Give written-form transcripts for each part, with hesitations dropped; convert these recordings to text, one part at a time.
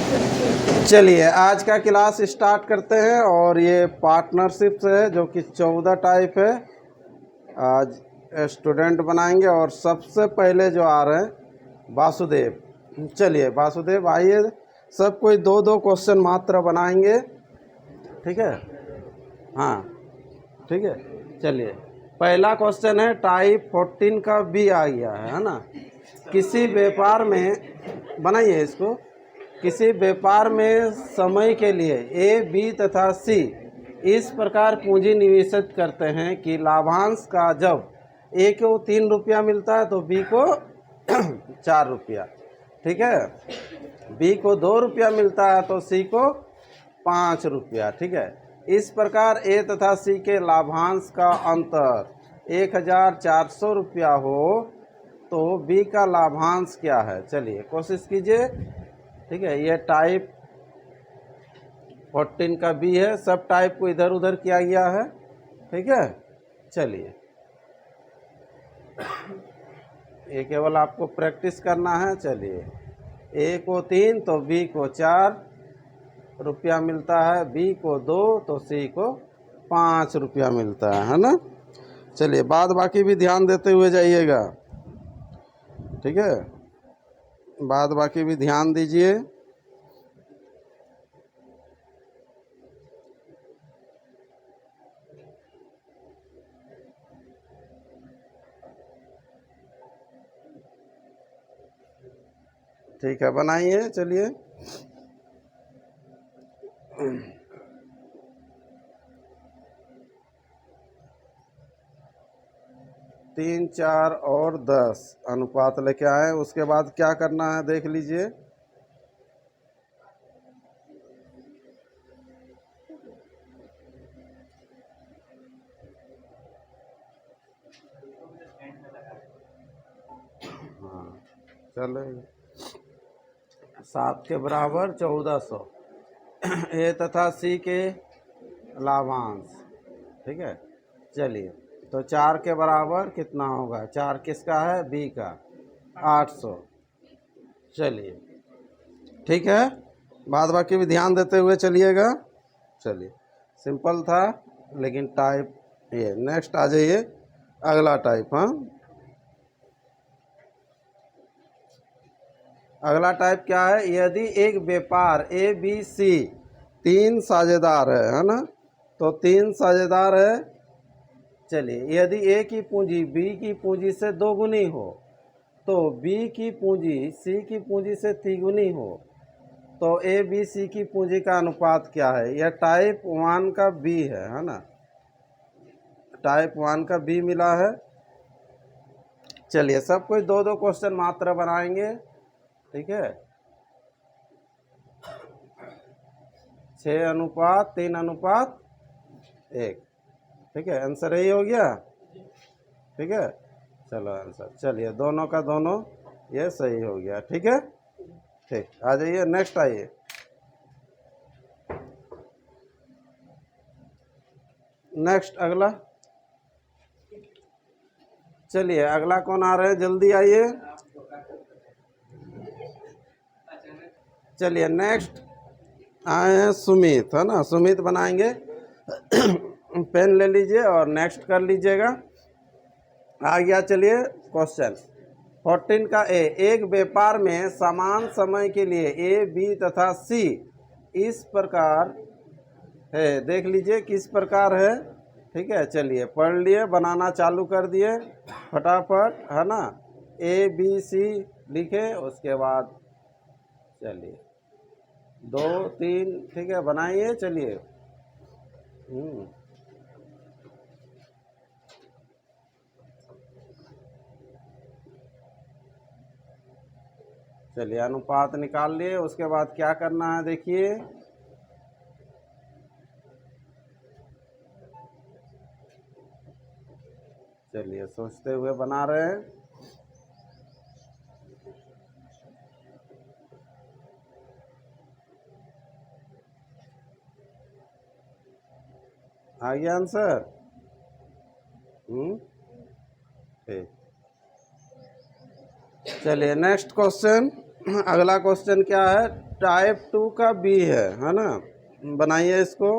चलिए आज का क्लास स्टार्ट करते हैं और ये पार्टनरशिप है जो कि 14 टाइप है। आज स्टूडेंट बनाएंगे और सबसे पहले जो आ रहे हैं वासुदेव। चलिए वासुदेव आइए, सब कोई दो दो क्वेश्चन मात्र बनाएंगे, ठीक है? हाँ ठीक है। चलिए पहला क्वेश्चन है टाइप 14 का बी आ गया है ना। किसी व्यापार में बनाइए इसको। किसी व्यापार में समय के लिए ए, बी तथा सी इस प्रकार पूंजी निवेशित करते हैं कि लाभांश का जब ए को 3 रुपया मिलता है तो बी को 4 रुपया, ठीक है? बी को 2 रुपया मिलता है तो सी को 5 रुपया, ठीक है? इस प्रकार ए तथा सी के लाभांश का अंतर 1400 रुपया हो तो बी का लाभांश क्या है? चलिए कोशिश कीजिए, ठीक है? ये टाइप 14 का बी है, सब टाइप को इधर उधर किया गया है, ठीक है? चलिए ये केवल आपको प्रैक्टिस करना है। चलिए ए को 3 तो बी को 4 रुपया मिलता है, बी को 2 तो सी को 5 रुपया मिलता है ना? चलिए बाद बाकी भी ध्यान देते हुए जाइएगा, ठीक है? बाद बाकी भी ध्यान दीजिए। ठीक है बनाइए। चलिए 3, 4 और 10 अनुपात लेके आए। उसके बाद क्या करना है देख लीजिए। हाँ चलो 7 के बराबर 1400 ए तथा सी के लाभांश, ठीक है? चलिए तो 4 के बराबर कितना होगा? 4 किसका है? बी का 800। चलिए ठीक है, बाद बाकी भी ध्यान देते हुए चलिएगा। चलिए सिंपल था लेकिन टाइप ये। नेक्स्ट आ जाइए अगला टाइप। हाँ अगला टाइप क्या है? यदि एक व्यापार ए बी सी 3 साझेदार है ना, तो 3 साझेदार है। चलिए यदि ए की पूंजी बी की पूंजी से 2 गुनी हो तो बी की पूंजी सी की पूंजी से 3 गुनी हो तो ए बी सी की पूंजी का अनुपात क्या है? यह टाइप 1 का बी है ना? टाइप 1 का बी मिला है। चलिए सब कोई दो दो क्वेश्चन मात्र बनाएंगे, ठीक है? 6:3:1, ठीक है? आंसर यही हो गया, ठीक है? चलो आंसर, चलिए दोनों का दोनों ये सही हो गया, ठीक है? ठीक, आ जाइए नेक्स्ट आइए। नेक्स्ट अगला। चलिए अगला कौन आ रहे हैं? जल्दी आइए। चलिए नेक्स्ट आए हैं सुमित, है ना? सुमित बनाएंगे। पेन ले लीजिए और नेक्स्ट कर लीजिएगा। आ गया। चलिए क्वेश्चन 14 का ए। एक व्यापार में समान समय के लिए ए, बी तथा सी इस प्रकार है। देख लीजिए किस प्रकार है, ठीक है? चलिए पढ़ लिए, बनाना चालू कर दिए फटाफट, है ना? ए बी सी लिखे, उसके बाद चलिए 2, 3, ठीक है? बनाइए। चलिए चलिए अनुपात निकाल लिए। उसके बाद क्या करना है देखिए। चलिए सोचते हुए बना रहे हैं। आ गया आंसर? ठीक। चलिए नेक्स्ट क्वेश्चन अगला क्वेश्चन क्या है, टाइप 2 का बी है ना। बनाइए इसको।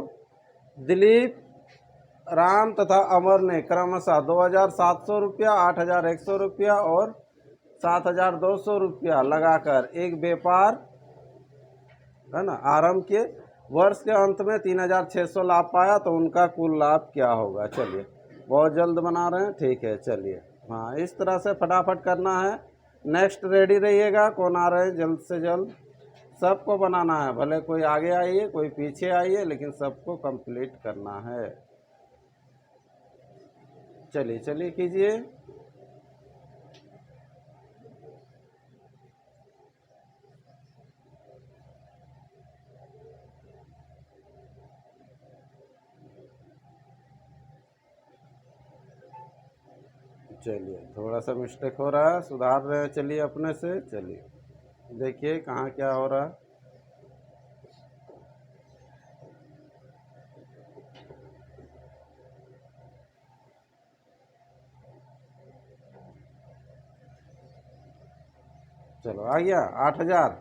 दिलीप, राम तथा अमर ने क्रमशः 2,700 रुपया, 8,100 रुपया और 7,200 रुपया लगाकर एक व्यापार है ना आरंभ किए। वर्ष के अंत में 3,600 लाभ पाया, तो उनका कुल लाभ क्या होगा। चलिए बहुत जल्द बना रहे हैं, ठीक है। चलिए हाँ, इस तरह से फटाफट करना है। नेक्स्ट रेडी रहिएगा, कौन आ रहे हैं जल्द से जल्द। सबको बनाना है, भले कोई आगे आइए कोई पीछे आइए, लेकिन सबको कंप्लीट करना है। चलिए चलिए कीजिए। चलिए थोड़ा सा मिस्टेक हो रहा है, सुधार रहे हैं। चलिए अपने से, चलिए देखिए कहाँ क्या हो रहा है। चलो आ गया 8,000।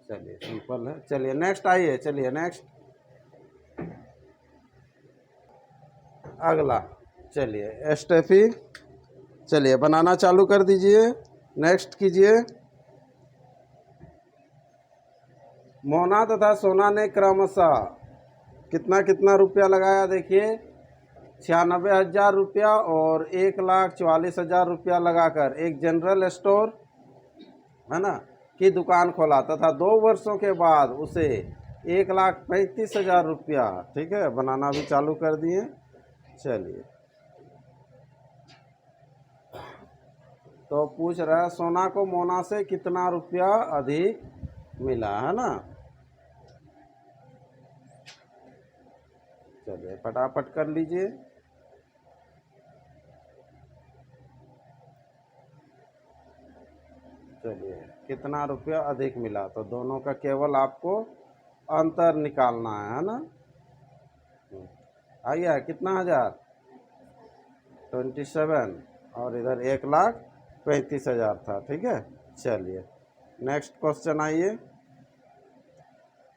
चलिए सिंपल है। चलिए नेक्स्ट आइए, चलिए नेक्स्ट अगला। चलिए एस्टेफी, चलिए बनाना चालू कर दीजिए। नेक्स्ट कीजिए। मोना तथा सोना ने क्रमशः कितना कितना रुपया लगाया, देखिए 96,000 रुपया और 1,44,000 रुपया लगाकर एक जनरल स्टोर है ना की दुकान खोला तथा 2 वर्षों के बाद उसे 1,35,000 रुपया, ठीक है, बनाना भी चालू कर दिए। चलिए तो पूछ रहा है सोना को मोना से कितना रुपया अधिक मिला, है ना। चलिए फटाफट कर लीजिए। चलिए कितना रुपया अधिक मिला, तो दोनों का केवल आपको अंतर निकालना है ना। आ गया कितना हजार, 27 और इधर 1,35,000 था, ठीक है। चलिए नेक्स्ट क्वेश्चन आइए।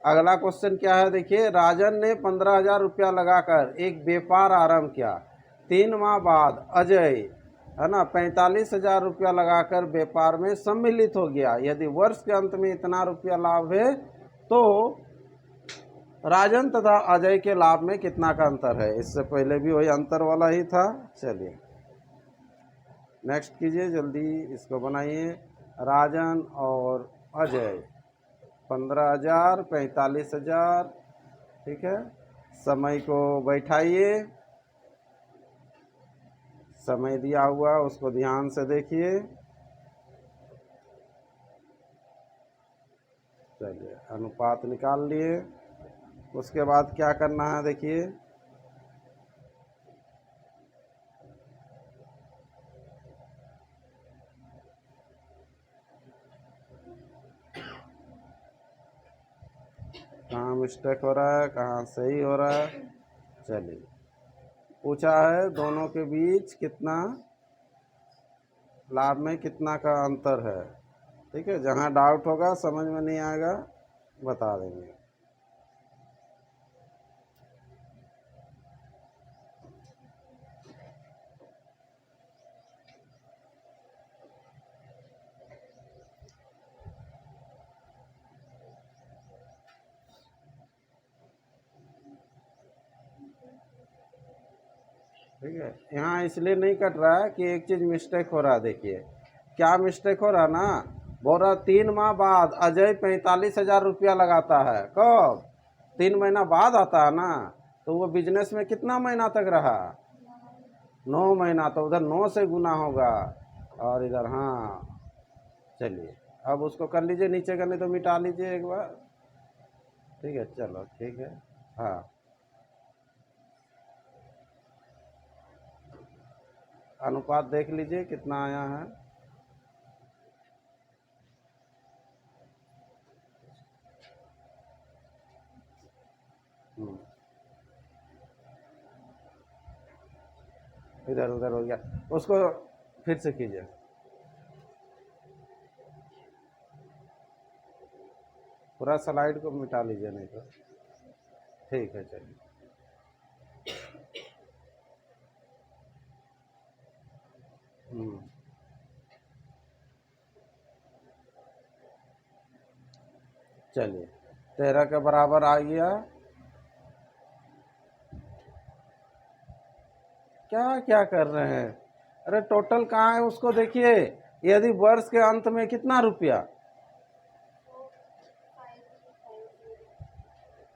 अगला क्वेश्चन क्या है, देखिए राजन ने 15,000 रुपया लगाकर एक व्यापार आरंभ किया। 3 माह बाद अजय है ना 45,000 रुपया लगाकर व्यापार में सम्मिलित हो गया। यदि वर्ष के अंत में इतना रुपया लाभ है, तो राजन तथा अजय के लाभ में कितना का अंतर है। इससे पहले भी वही अंतर वाला ही था। चलिए नेक्स्ट कीजिए, जल्दी इसको बनाइए। राजन और अजय 15,000, 45,000, ठीक है। समय को बैठाइए, समय दिया हुआ उसको ध्यान से देखिए। चलिए अनुपात निकाल लिए। उसके बाद क्या करना है, देखिए कहाँ मिस्टेक हो रहा है, कहाँ सही हो रहा है। चलिए पूछा है दोनों के बीच कितना लाभ में कितना का अंतर है, ठीक है। जहाँ डाउट होगा, समझ में नहीं आएगा, बता देंगे। ठीक है, यहाँ इसलिए नहीं कट रहा है कि एक चीज़ मिस्टेक हो रहा है। देखिए क्या मिस्टेक हो रहा ना, बोल रहा 3 माह बाद अजय 45,000 रुपया लगाता है। कब? 3 महीना बाद आता है ना। तो वो बिजनेस में कितना महीना तक रहा, 9 महीना। तो उधर 9 से गुना होगा और इधर हाँ। चलिए अब उसको कर लीजिए, नीचे करने तो मिटा लीजिए एक बार, ठीक है। चलो ठीक है, हाँ अनुपात देख लीजिए कितना आया है। इधर उधर हो गया, उसको फिर से कीजिए। पूरा स्लाइड को मिटा लीजिए नहीं तो। ठीक है चलिए। चलिए 13 के बराबर आ गया। क्या क्या कर रहे हैं? अरे टोटल कहाँ है उसको देखिए। यदि वर्ष के अंत में कितना रुपया,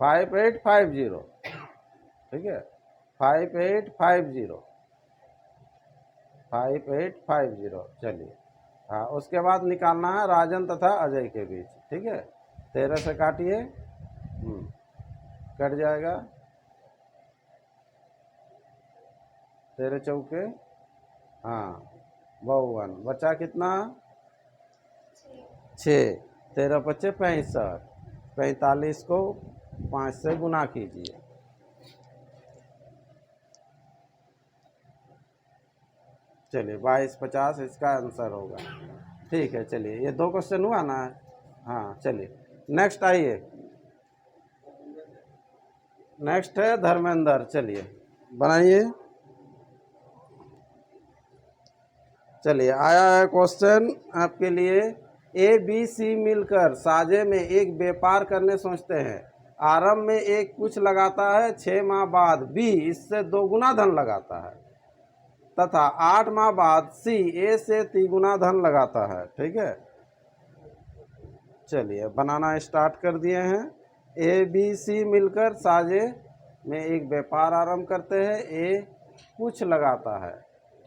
5850, ठीक है 5850, 5850। चलिए हाँ, उसके बाद निकालना है राजन तथा अजय के बीच। ठीक है 13 से काटिए, कट जाएगा 13 चौके, हाँ 52, बचा कितना 6, 13 पच्चे 65, 45 को 5 से गुना कीजिए। चलिए 2250 इसका आंसर होगा। ठीक है चलिए, ये 2 क्वेश्चन हुआ ना। हाँ चलिए नेक्स्ट आइए। नेक्स्ट है धर्मेंद्र, चलिए बनाइए। चलिए आया है क्वेश्चन आपके लिए। ए बी सी मिलकर साझे में एक व्यापार करने सोचते हैं। आरंभ में एक कुछ लगाता है, 6 माह बाद बी इससे 2 गुना धन लगाता है तथा 8 माह बाद सी ए से 3 गुना धन लगाता है। ठीक है चलिए बनाना स्टार्ट कर दिए हैं। ए बी सी मिलकर साझे में एक व्यापार आरंभ करते हैं। ए कुछ लगाता है,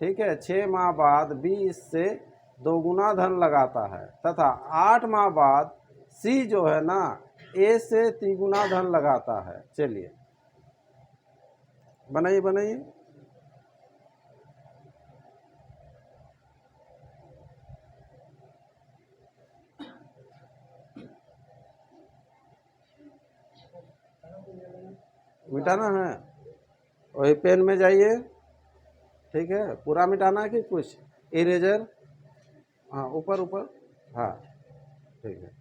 ठीक है 6 माह बाद बी इससे 2 गुना धन लगाता है तथा 8 माह बाद सी जो है ना ए से 3 गुना धन लगाता है। चलिए बनाइए बनाइए। मिटाना है, वही पेन में जाइए। ठीक है पूरा मिटाना है कि कुछ इरेजर, हाँ ऊपर ऊपर, हाँ ठीक है।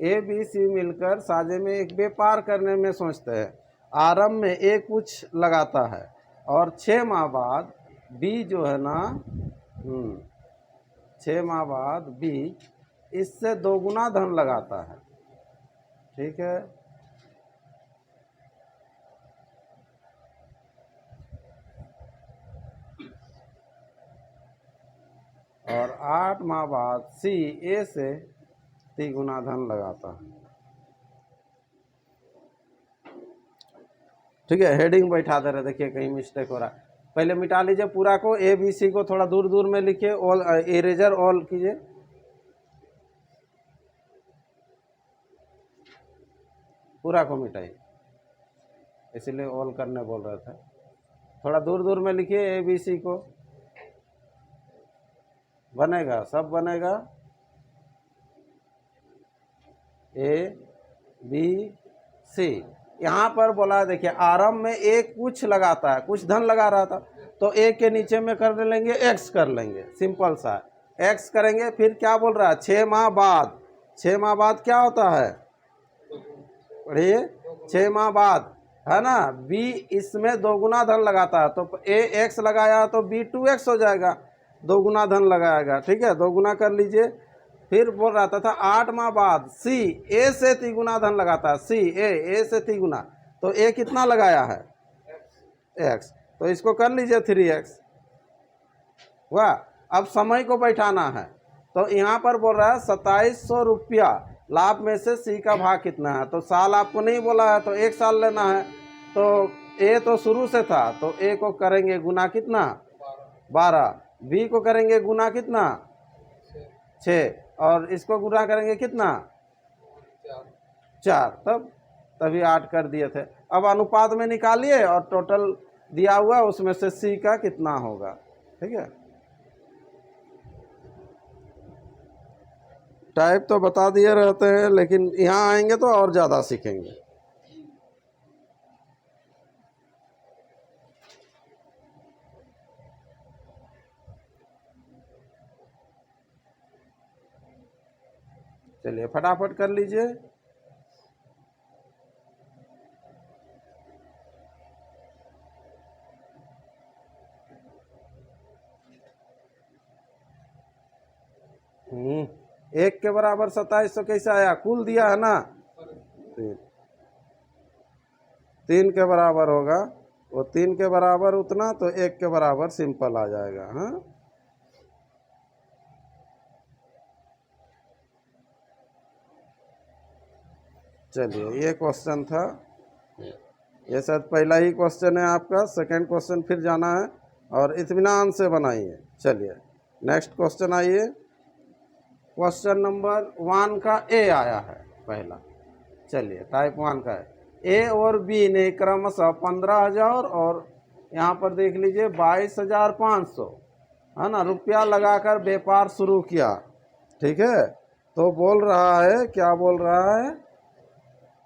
ए बी सी मिलकर साझे में एक व्यापार करने में सोचते हैं। आरंभ में ए कुछ लगाता है और 6 माह बाद बी जो है ना 6 माह बाद बी इससे 2 गुना धन लगाता है। ठीक है और 8 माह बाद सी ए से 3 गुना धन लगाता है। ठीक है हेडिंग बैठा दे रहे, देखिए कहीं मिस्टेक हो रहा है। पहले मिटा लीजिए पूरा को, ए बी सी को थोड़ा दूर दूर में लिखिए, ऑल इरेजर ऑल कीजिए। पूरा को मिटाइए, इसीलिए ऑल करने बोल रहे थे। थोड़ा दूर दूर में लिखिए ए बी सी को, बनेगा सब बनेगा। ए बी सी यहाँ पर बोला देखिए आरंभ में एक कुछ लगाता है, कुछ धन लगा रहा था तो एक के नीचे में कर लेंगे एक्स कर लेंगे, सिंपल सा एक्स करेंगे। फिर क्या बोल रहा है 6 माह बाद, 6 माह बाद क्या होता है पढ़िए 6 माह बाद है ना बी इसमें 2 गुना धन लगाता है तो ए एक्स लगाया तो बी 2x हो जाएगा, 2 गुना धन लगाएगा। ठीक है 2 गुना कर लीजिए। फिर बोल रहा था 8 माह बाद सी ए से 3 गुना धन लगाता है, सी ए से 3 गुना, तो ए कितना लगाया है एक्स, तो इसको कर लीजिए 3x हुआ। अब समय को बैठाना है तो यहाँ पर बोल रहा है 2700 रुपया, लाभ में से सी का भाग कितना है, तो साल आपको नहीं बोला है तो 1 साल लेना है। तो ए तो शुरू से था तो ए को करेंगे गुना कितना 12, बी को करेंगे गुना कितना 6 और इसको गुना करेंगे कितना 4, तभी 8 कर दिए थे। अब अनुपात में निकालिए और टोटल दिया हुआ उसमें से सी का कितना होगा। ठीक है टाइप तो बता दिए रहते हैं लेकिन यहाँ आएंगे तो और ज़्यादा सीखेंगे। चलिए फटाफट कर लीजिए। एक के बराबर 2700 कैसे आया? कुल दिया है ना, तीन, तीन के बराबर होगा, वो तीन के बराबर उतना, तो एक के बराबर सिंपल आ जाएगा। हाँ, चलिए ये क्वेश्चन था, ये शायद पहला ही क्वेश्चन है आपका। सेकंड क्वेश्चन फिर जाना है और इत्मीनान से बनाइए। चलिए नेक्स्ट क्वेश्चन आइए। क्वेश्चन नंबर 1 का ए आया है पहला। चलिए टाइप 1 का है। ए और बी ने क्रमशः 15,000 और यहाँ पर देख लीजिए 22,500 है ना रुपया लगाकर व्यापार शुरू किया। ठीक है, तो बोल रहा है, क्या बोल रहा है,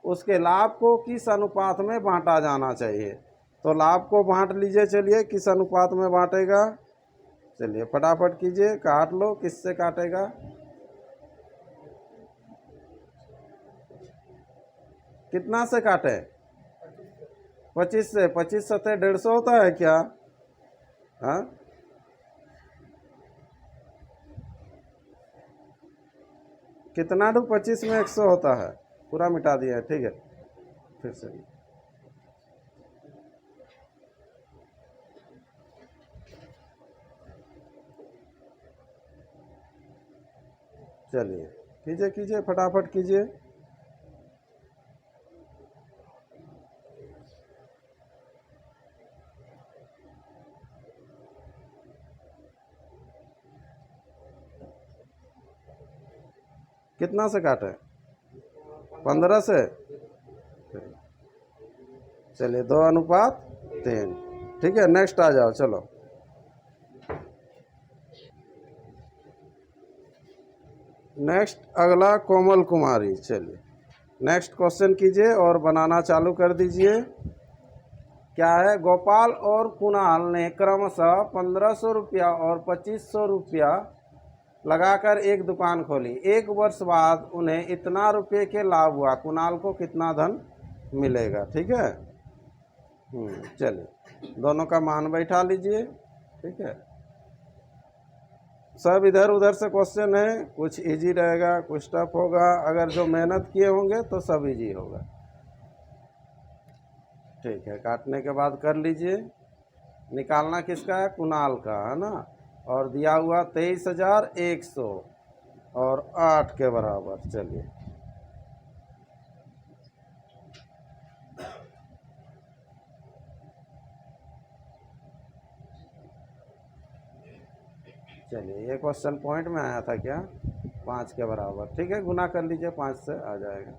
उसके लाभ को किस अनुपात में बांटा जाना चाहिए। तो लाभ को बांट लीजिए। चलिए किस अनुपात में बांटेगा, चलिए फटाफट कीजिए, काट लो। किससे काटेगा? कितना से काटे? 25 से। 25 सत्ते 150 होता है क्या? हाँ, कितना 25 में 100 होता है? पूरा मिटा दिया है। ठीक है, फिर से चलिए कीजिए कीजिए फटाफट कीजिए। कितना से काटे? 15 से। चलिए 2:3। ठीक है, नेक्स्ट आ जाओ। चलो नेक्स्ट अगला कोमल कुमारी। चलिए नेक्स्ट क्वेश्चन कीजिए और बनाना चालू कर दीजिए। क्या है? गोपाल और कुणाल ने क्रमशः 1,500 रुपया और 2,500 रुपया लगाकर एक दुकान खोली। एक वर्ष बाद उन्हें इतना रुपये के लाभ हुआ। कुणाल को कितना धन मिलेगा? ठीक है, चलिए दोनों का मान बैठा लीजिए। ठीक है, सब इधर उधर से क्वेश्चन है, कुछ इजी रहेगा, कुछ टफ होगा। अगर जो मेहनत किए होंगे तो सब इजी होगा। ठीक है, काटने के बाद कर लीजिए। निकालना किसका है? कुणाल का, है ना। और दिया हुआ 23,100 और 8 के बराबर। चलिए चलिए ये क्वेश्चन पॉइंट में आया था क्या? 5 के बराबर। ठीक है, गुना कर लीजिए, 5 से आ जाएगा।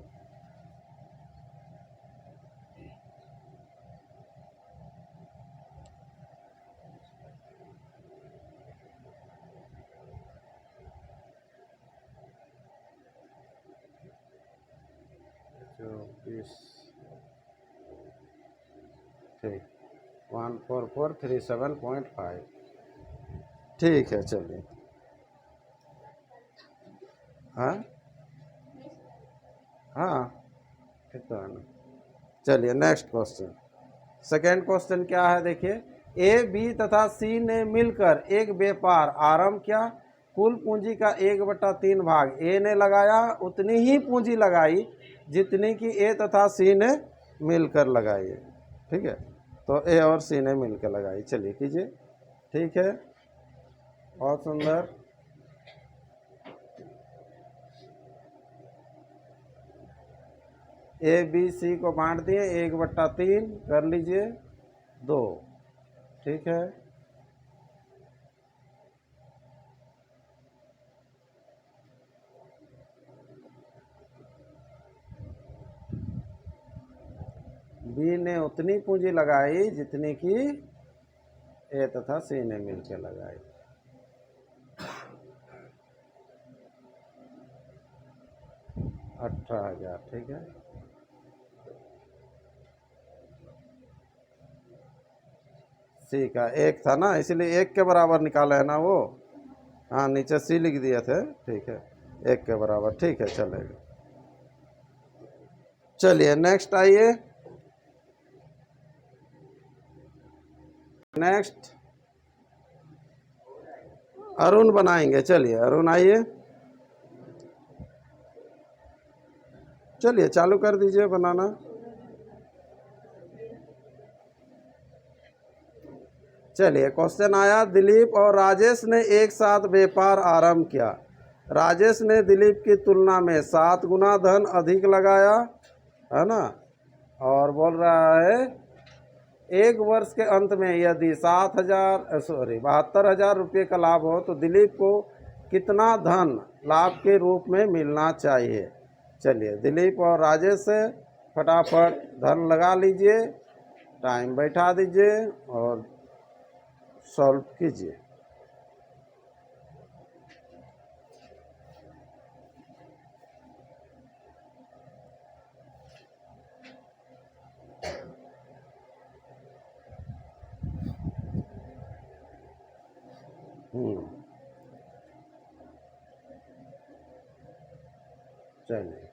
ठीक, 14437.5। ठीक है, चलिए। हाँ हाँ, ठीक तो है ना। चलिए नेक्स्ट क्वेश्चन। सेकेंड क्वेश्चन क्या है देखिए। ए, बी तथा सी ने मिलकर एक व्यापार आरंभ किया। कुल पूंजी का 1/3 भाग ए ने लगाया। उतनी ही पूंजी लगाई जितनी कि ए तथा सी ने मिलकर लगाई है। ठीक है, तो ए और सी ने मिलकर लगाई। चलिए कीजिए। ठीक है, बहुत सुंदर। ए बी सी को बांट दिए, 1/3 कर लीजिए, 2। ठीक है, बी ने उतनी पूंजी लगाई जितनी कि ए तथा सी ने मिलकर लगाई। 18,000। ठीक है, सी का 1 था ना, इसलिए 1 के बराबर निकाला है ना वो। हाँ, नीचे सी लिख दिए थे। ठीक है, 1 के बराबर, ठीक है, चलेगा। चलिए नेक्स्ट आइए। नेक्स्ट अरुण बनाएंगे। चलिए अरुण आइए, चलिए चालू कर दीजिए बनाना। चलिए क्वेश्चन आया, दिलीप और राजेश ने एक साथ व्यापार आरंभ किया। राजेश ने दिलीप की तुलना में 7 गुना धन अधिक लगाया, है ना, और बोल रहा है 1 वर्ष के अंत में यदि 72,000 रुपये का लाभ हो तो दिलीप को कितना धन लाभ के रूप में मिलना चाहिए। चलिए दिलीप और राजेश से फटाफट धन लगा लीजिए, टाइम बैठा दीजिए और सॉल्व कीजिए। चलिए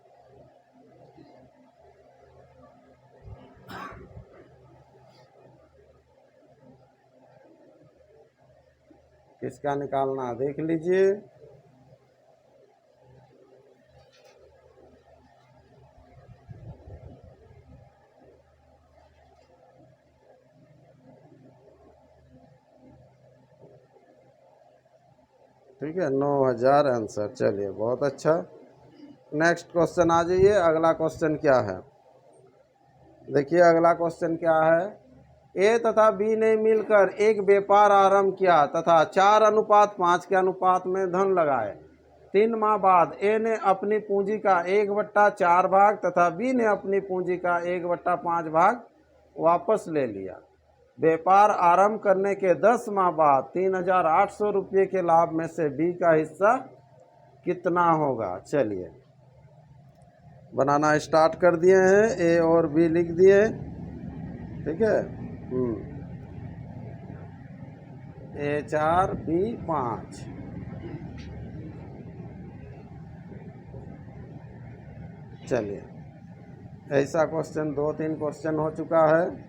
किसका निकालना देख लीजिए। ठीक है, 9,000 आंसर। चलिए बहुत अच्छा। नेक्स्ट क्वेश्चन आ जाइए। अगला क्वेश्चन क्या है, देखिए अगला क्वेश्चन क्या है। ए तथा बी ने मिलकर एक व्यापार आरंभ किया तथा 4:5 के अनुपात में धन लगाए। 3 माह बाद ए ने अपनी पूंजी का 1/4 भाग तथा बी ने अपनी पूंजी का 1/5 भाग वापस ले लिया। व्यापार आरंभ करने के 10 माह बाद 3,800 रुपये के लाभ में से बी का हिस्सा कितना होगा। चलिए बनाना स्टार्ट कर दिए हैं, ए और बी लिख दिए, ठीक है। ए 4 बी 5। चलिए ऐसा क्वेश्चन 2-3 क्वेश्चन हो चुका है।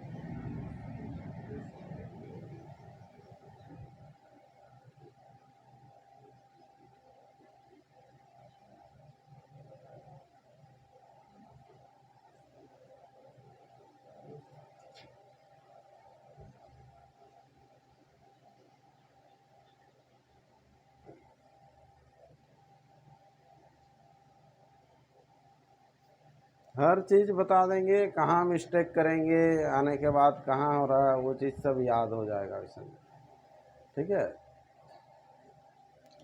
हर चीज़ बता देंगे, कहाँ मिस्टेक करेंगे, आने के बाद कहाँ हो रहा है वो चीज़ सब याद हो जाएगा इसमें, ठीक है।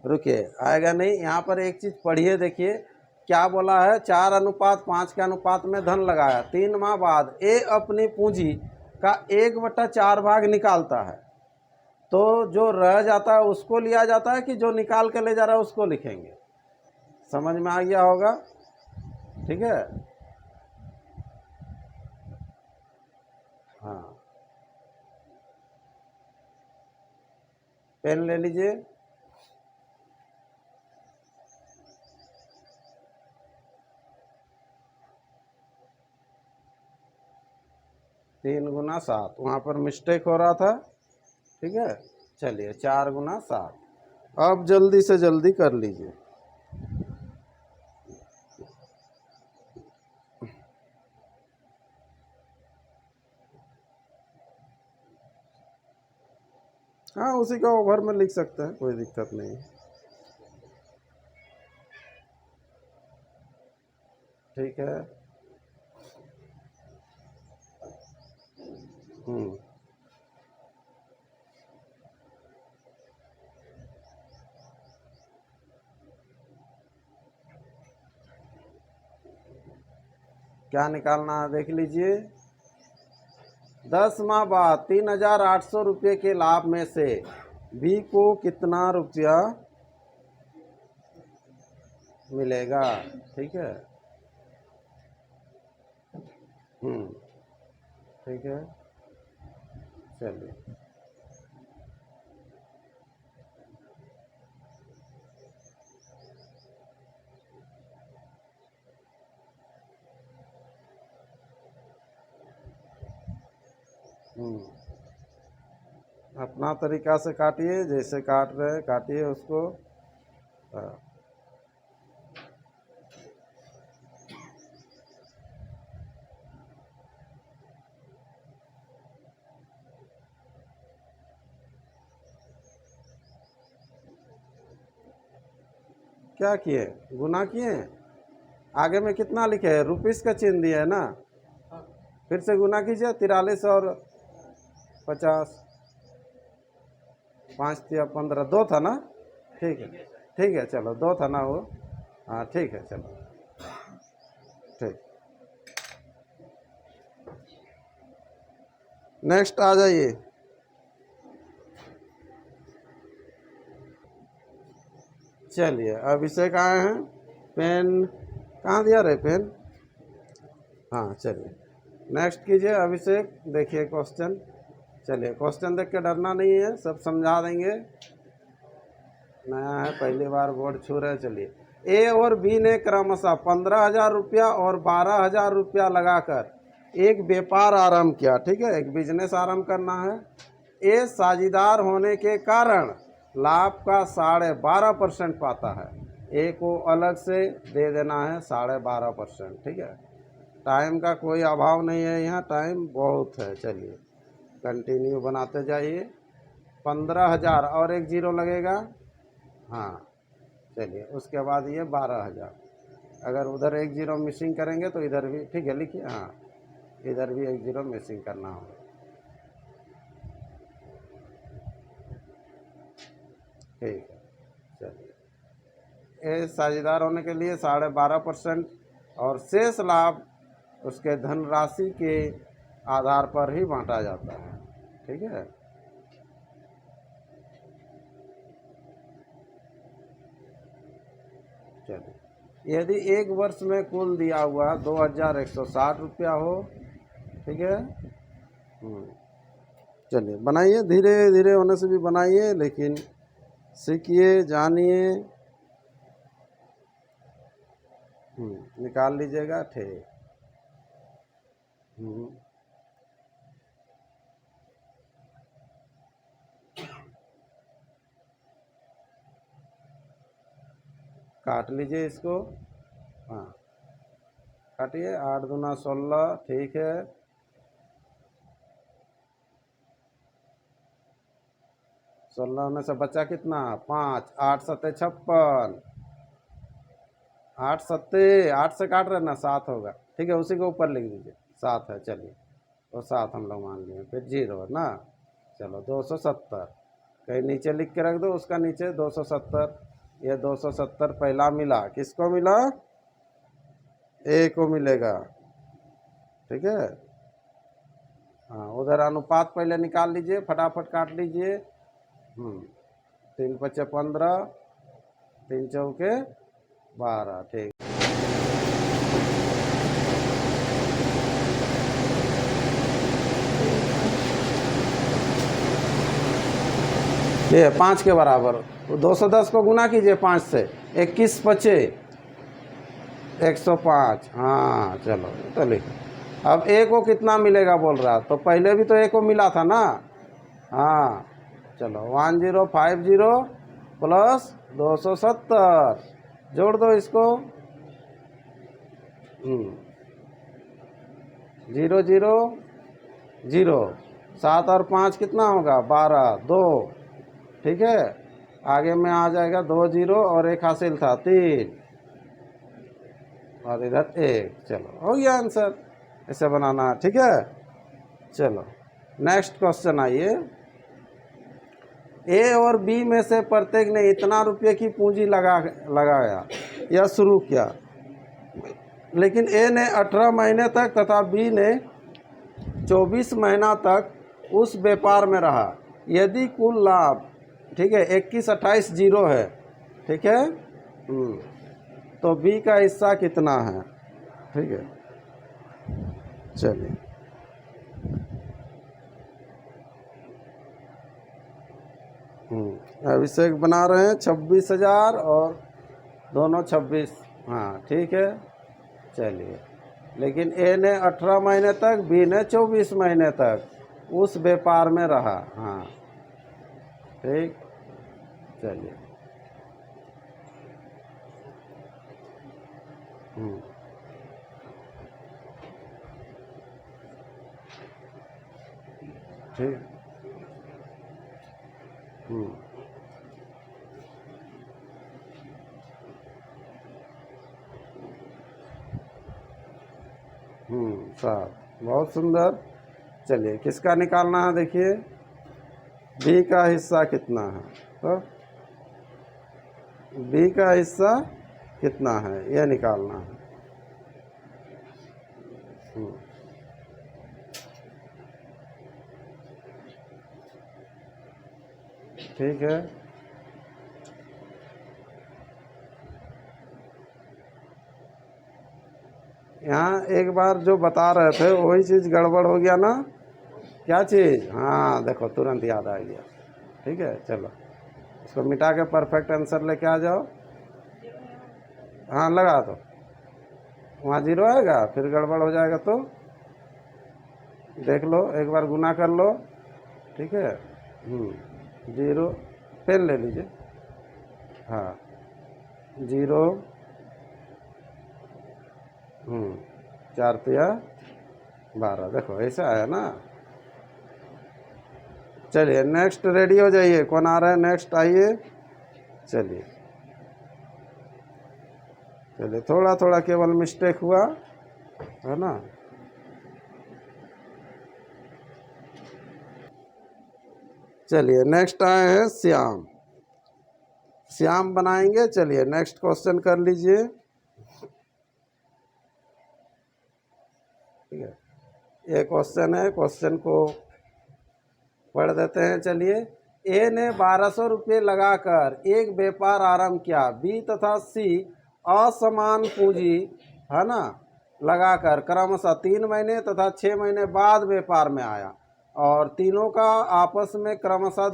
रुकिए, आएगा नहीं, यहाँ पर एक चीज़ पढ़िए, देखिए क्या बोला है। 4:5 के अनुपात में धन लगाया। 3 माह बाद ए अपनी पूंजी का 1/4 भाग निकालता है, तो जो रह जाता है उसको लिया जाता है कि जो निकाल के ले जा रहा है उसको लिखेंगे। समझ में आ गया होगा, ठीक है। हाँ पेन ले लीजिए। 3 गुना 7, वहाँ पर मिस्टेक हो रहा था, ठीक है। चलिए 4 गुना 7, अब जल्दी से जल्दी कर लीजिए। हाँ उसी का ओवर में लिख सकते हैं, कोई दिक्कत नहीं, ठीक है। क्या निकालना है देख लीजिए। 10 माह बाद 3,800 रुपये के लाभ में से बी को कितना रुपया मिलेगा, ठीक है। ठीक है, चलिए अपना तरीका से काटिए, जैसे काट रहे हैं काटिए उसको। हाँ। क्या किए, गुना किए? आगे में कितना लिखे है? रुपीस का चिन्ह दिया है ना, फिर से गुना कीजिए। 43 और 50, 5 या 15, 2 था ना? ठीक है, ठीक है, चलो 2 था ना वो। हाँ ठीक है, चलो ठीक। नेक्स्ट आ जाइए। चलिए अभिषेक आए हैं। पेन कहाँ दिया रे पेन? हाँ चलिए नेक्स्ट कीजिए अभिषेक। देखिए क्वेश्चन। चलिए क्वेश्चन देख के डरना नहीं है, सब समझा देंगे। नया है, पहली बार बोर्ड छू रहे। चलिए, ए और बी ने क्रमशः 15,000 रुपया और 12,000 रुपया लगाकर एक व्यापार आरंभ किया। ठीक है, एक बिजनेस आरंभ करना है। ए साझेदार होने के कारण लाभ का 12.5% पाता है। ए को अलग से दे देना है 12.5%। ठीक है, टाइम का कोई अभाव नहीं है, यहाँ टाइम बहुत है। चलिए कंटिन्यू बनाते जाइए। 15,000 और एक जीरो लगेगा। हाँ चलिए, उसके बाद ये 12,000। अगर उधर एक जीरो मिसिंग करेंगे तो इधर भी ठीक है, लिखिए। हाँ इधर भी एक जीरो मिसिंग करना होगा। ठीक है, चलिए ये साझेदार होने के लिए 12.5% और शेष लाभ उसके धनराशि के आधार पर ही बांटा जाता है। ठीक है, चलिए यदि एक वर्ष में कुल दिया हुआ 2,160 रुपया हो। ठीक है, चलिए बनाइए, धीरे धीरे होने से भी बनाइए, लेकिन सीखिए, जानिए। निकाल लीजिएगा। ठीक। काट लीजिए इसको। हाँ काटिए। 8 दूना 16। ठीक है, 16 में से बचा कितना? 5। 8 सत्ते 56। 8 सत्ते 8 से काट रहे ना, 7 होगा। ठीक है, उसी के ऊपर लिख दीजिए 7 है। चलिए तो 7 हम लोग मान लिए, फिर जीरो है ना। चलो 270 कहीं नीचे लिख के रख दो, उसका नीचे 270। ये 270 पहला मिला, किसको मिला? ए को मिलेगा। ठीक है, हाँ उधर अनुपात पहले निकाल लीजिए, फटाफट काट लीजिए। 3 पचे 15, 3 चौके 12। ठीक, ये 5 के बराबर। तो 210 को गुना कीजिए 5 से। 21 पचे 105। हाँ चलो तो लिख। अब ए को कितना मिलेगा बोल रहा, तो पहले भी तो ए को मिला था ना। हाँ चलो 1050 प्लस 270 जोड़ दो इसको। 0 0 0। 7 और 5 कितना होगा? 12। 2। ठीक है, आगे में आ जाएगा 2 जीरो और एक हासिल था 3 और इधर 1। चलो हो गया आंसर, ऐसे बनाना। ठीक है, चलो नेक्स्ट क्वेश्चन आइए। ए और बी में से प्रत्येक ने इतना रुपये की पूंजी लगाया या शुरू किया, लेकिन ए ने 18 महीने तक तथा बी ने 24 महीना तक उस व्यापार में रहा। यदि कुल लाभ, ठीक है, 21 28 जीरो है। ठीक है, तो बी का हिस्सा कितना है? ठीक है, चलिए अभिषेक बना रहे हैं 26,000 और दोनों 26। हाँ ठीक है, चलिए लेकिन ए ने 18 महीने तक, बी ने 24 महीने तक। उस व्यापार में रहा। हाँ ठीक, चलिए। ठीक। सात, बहुत सुंदर। चलिए किसका निकालना है, देखिए बी का हिस्सा कितना है, तो बी का हिस्सा कितना है यह निकालना है। ठीक है, यहाँ एक बार जो बता रहे थे वही चीज़ गड़बड़ हो गया ना, क्या चीज़, हाँ देखो तुरंत याद आ गया। ठीक है, चलो इसको मिटा के परफेक्ट आंसर लेके आ जाओ। हाँ लगा दो, वहाँ जीरो आएगा, फिर गड़बड़ हो जाएगा तो देख लो, एक बार गुना कर लो। ठीक है, जीरो, पेन ले लीजिए। हाँ, जीरो, 4 तिया 12, देखो ऐसा है ना। चलिए नेक्स्ट रेडी हो जाइए, कौन आ रहा है नेक्स्ट, आइए। चलिए चलिए, थोड़ा थोड़ा केवल मिस्टेक हुआ है ना। चलिए नेक्स्ट आए हैं श्याम, श्याम बनाएंगे। चलिए नेक्स्ट क्वेश्चन कर लीजिए। ठीक है, ये क्वेश्चन है, क्वेश्चन को पढ़ देते हैं। चलिए, ए ने 1200 रुपये लगाकर एक व्यापार आरंभ किया। बी तथा सी असमान पूंजी है ना लगाकर क्रमशः 3 महीने तथा 6 महीने बाद व्यापार में आया, और तीनों का आपस में क्रमशः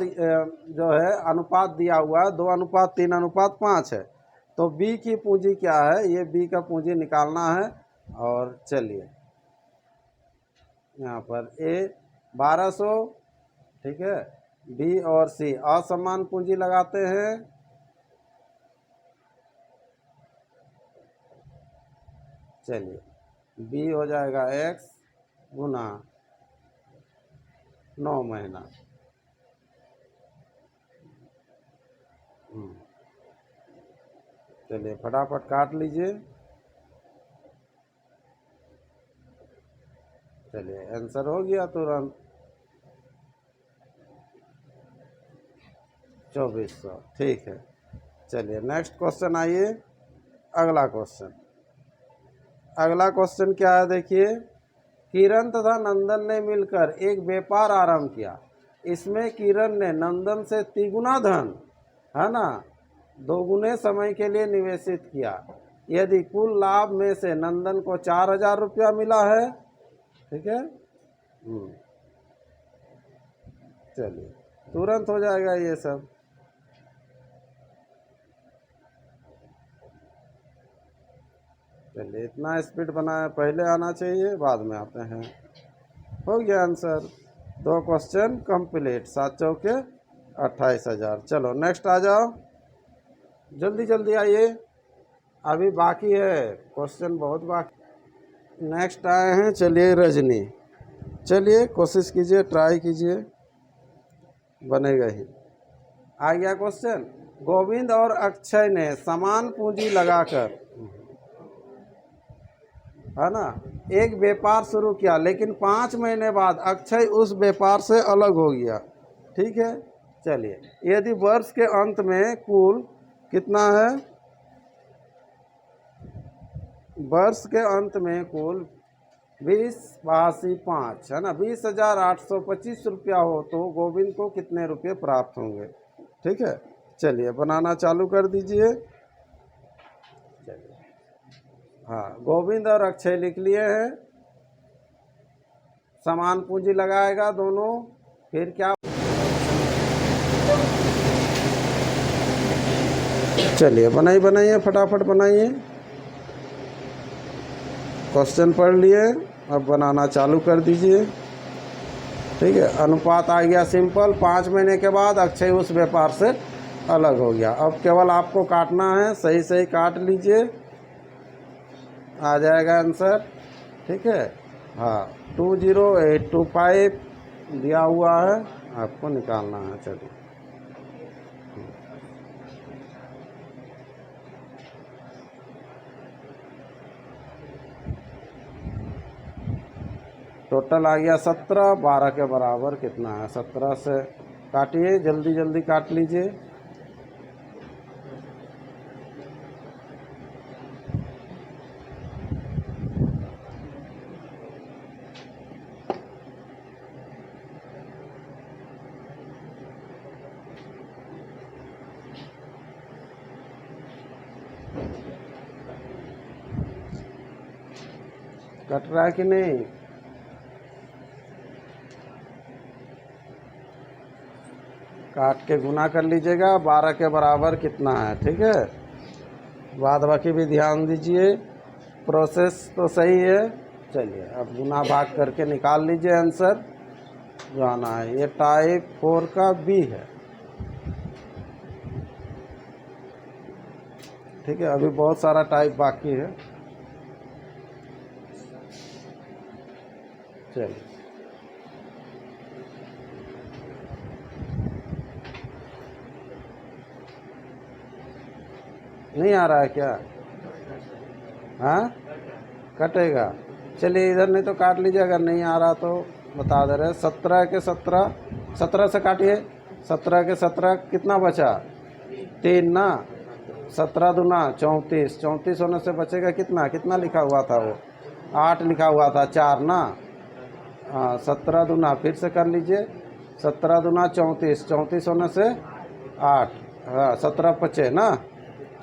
जो है अनुपात दिया हुआ है 2:3:5 है। तो बी की पूंजी क्या है, ये बी का पूंजी निकालना है। और चलिए यहाँ पर ए 1200, ठीक है, बी और सी असमान पूंजी लगाते हैं। चलिए बी हो जाएगा x गुना 9 महीना। चलिए फटाफट काट लीजिए। चलिए आंसर हो गया तुरंत, 2400। ठीक है, चलिए नेक्स्ट क्वेश्चन आइए। अगला क्वेश्चन, अगला क्वेश्चन क्या है, देखिए। किरण तथा नंदन ने मिलकर एक व्यापार आरंभ किया। इसमें किरण ने नंदन से तिगुना धन है ना 2 गुने समय के लिए निवेशित किया। यदि कुल लाभ में से नंदन को 4000 रुपया मिला है, ठीक है, चलिए तुरंत हो जाएगा ये सब। चलिए इतना स्पीड बनाया, पहले आना चाहिए बाद में आते हैं। हो गया आंसर, 2 क्वेश्चन कंप्लीट, 7 चौके 28,000। चलो नेक्स्ट आ जाओ, जल्दी जल्दी आइए, अभी बाकी है क्वेश्चन, बहुत बाकी। नेक्स्ट आए हैं, चलिए रजनी। चलिए कोशिश कीजिए, ट्राई कीजिए, बनेगा ही। आ गया क्वेश्चन। गोविंद और अक्षय ने समान पूंजी लगाकर है ना एक व्यापार शुरू किया, लेकिन 5 महीने बाद अक्षय उस व्यापार से अलग हो गया। ठीक है, चलिए यदि वर्ष के अंत में कुल कितना है, वर्ष के अंत में कुल 20/5 है ना 20,825 रुपया हो, तो गोविंद को कितने रुपये प्राप्त होंगे। ठीक है, चलिए बनाना चालू कर दीजिए। चलिए, हाँ गोविंद और अक्षय लिख लिए हैं, समान पूंजी लगाएगा दोनों, फिर क्या। चलिए बनाइए फटाफट बनाइए, क्वेश्चन पढ़ लिए, अब बनाना चालू कर दीजिए। ठीक है, अनुपात आ गया सिंपल। 5 महीने के बाद अक्षय उस व्यापार से अलग हो गया। अब केवल आपको काटना है, सही सही काट लीजिए, आ जाएगा आंसर। ठीक है, हाँ 20825 दिया हुआ है, आपको निकालना है। चलिए, टोटल आ गया 17। 12 के बराबर कितना है? 17 से काटिए, जल्दी जल्दी काट लीजिए। कट रहा है कि नहीं? काट के गुना कर लीजिएगा। 12 के बराबर कितना है? ठीक है, बाद बाकी भी ध्यान दीजिए, प्रोसेस तो सही है। चलिए, अब गुना भाग करके निकाल लीजिए आंसर जो आना है। ये टाइप 4 का बी है। ठीक है, अभी बहुत सारा टाइप बाकी है। चलिए, नहीं आ रहा है क्या? हाँ, कटेगा। चलिए, इधर नहीं तो काट लीजिए, अगर नहीं आ रहा तो बता दे रहे। 17 के 17, 17 से काटिए। 17 के 17 कितना बचा? 3 ना। 17 दूना 34, 34 होने से बचेगा कितना? कितना लिखा हुआ था वो? 8 लिखा हुआ था, 4 ना। हाँ, 17 दूना फिर से कर लीजिए। 17 दूना 34, 34 होने से 8, हाँ 17 बचे ना।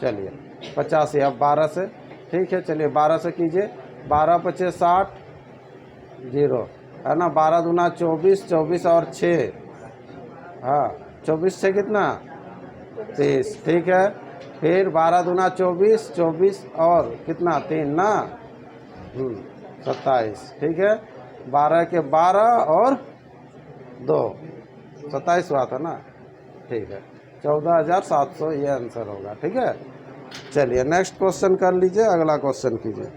चलिए, 85। अब 12 से, ठीक है, चलिए 12 से कीजिए। 12 पचे 60, 0 है ना। 12 दूना 24, 24 और 6, हाँ 24 से कितना? 30। ठीक है, फिर 12 दूना 24, 24 और कितना? 3 ना। 27। ठीक है, 12 के 12 और 2, 27 हुआ था ना। ठीक है, 14,700 ये आंसर होगा। ठीक है, चलिए नेक्स्ट क्वेश्चन कर लीजिए, अगला क्वेश्चन कीजिए।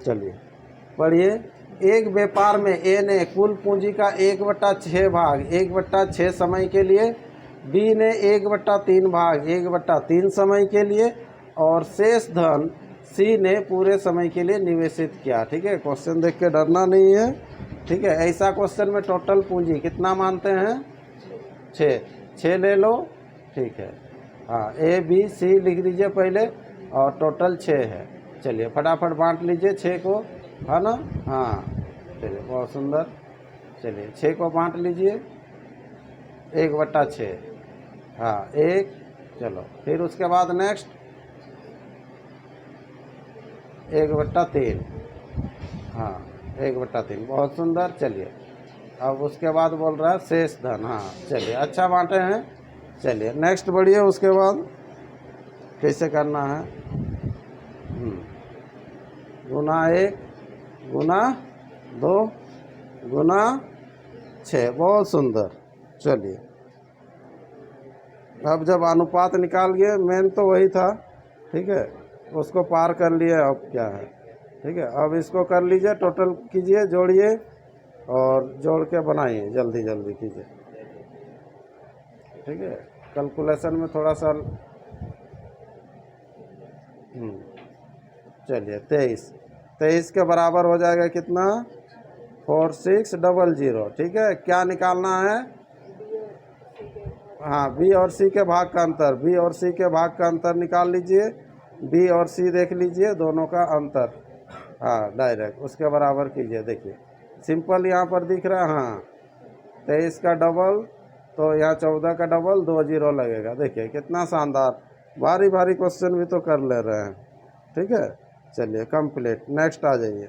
चलिए पढ़िए। एक व्यापार में ए ने कुल पूंजी का 1/6 भाग 1/6 समय के लिए, बी ने 1/3 भाग 1/3 समय के लिए और शेष धन सी ने पूरे समय के लिए निवेशित किया। ठीक है, क्वेश्चन देख के डरना नहीं है। ठीक है, ऐसा क्वेश्चन में टोटल पूंजी कितना मानते हैं? 6 ले लो। ठीक है, हाँ ए बी सी लिख लीजिए पहले, और टोटल 6 है। चलिए फटाफट बांट लीजिए 6 को, है ना। हाँ चलिए, बहुत सुंदर। चलिए 6 को बांट लीजिए, 1/6, हाँ 1। चलो फिर उसके बाद नेक्स्ट 1/3, हाँ 1/3, बहुत सुंदर। चलिए, अब उसके बाद बोल रहा है शेष धन। हाँ चलिए, अच्छा बांटे हैं। चलिए नेक्स्ट बढ़िए, उसके बाद कैसे करना है? गुना 1 गुना 2 गुना 6, बहुत सुंदर। चलिए, अब जब अनुपात निकाल गए, मेन तो वही था। ठीक है, उसको पार कर लिए, अब क्या है? ठीक है, अब इसको कर लीजिए, टोटल कीजिए, जोड़िए और जोड़ के बनाइए, जल्दी जल्दी कीजिए। ठीक है, कैलकुलेशन में थोड़ा सा चलिए 23 के बराबर हो जाएगा कितना? 4600। ठीक है, क्या निकालना है? हाँ, बी और सी के भाग का अंतर, बी और सी के भाग का अंतर निकाल लीजिए। बी और सी देख लीजिए, दोनों का अंतर, हाँ डायरेक्ट उसके बराबर कीजिए। देखिए सिंपल यहाँ पर दिख रहा है। हाँ 23 का डबल, तो यहाँ 14 का डबल, 2 0 लगेगा। देखिए कितना शानदार, भारी भारी क्वेश्चन भी तो कर ले रहे हैं। ठीक है, चलिए कंप्लीट। नेक्स्ट आ जाइए।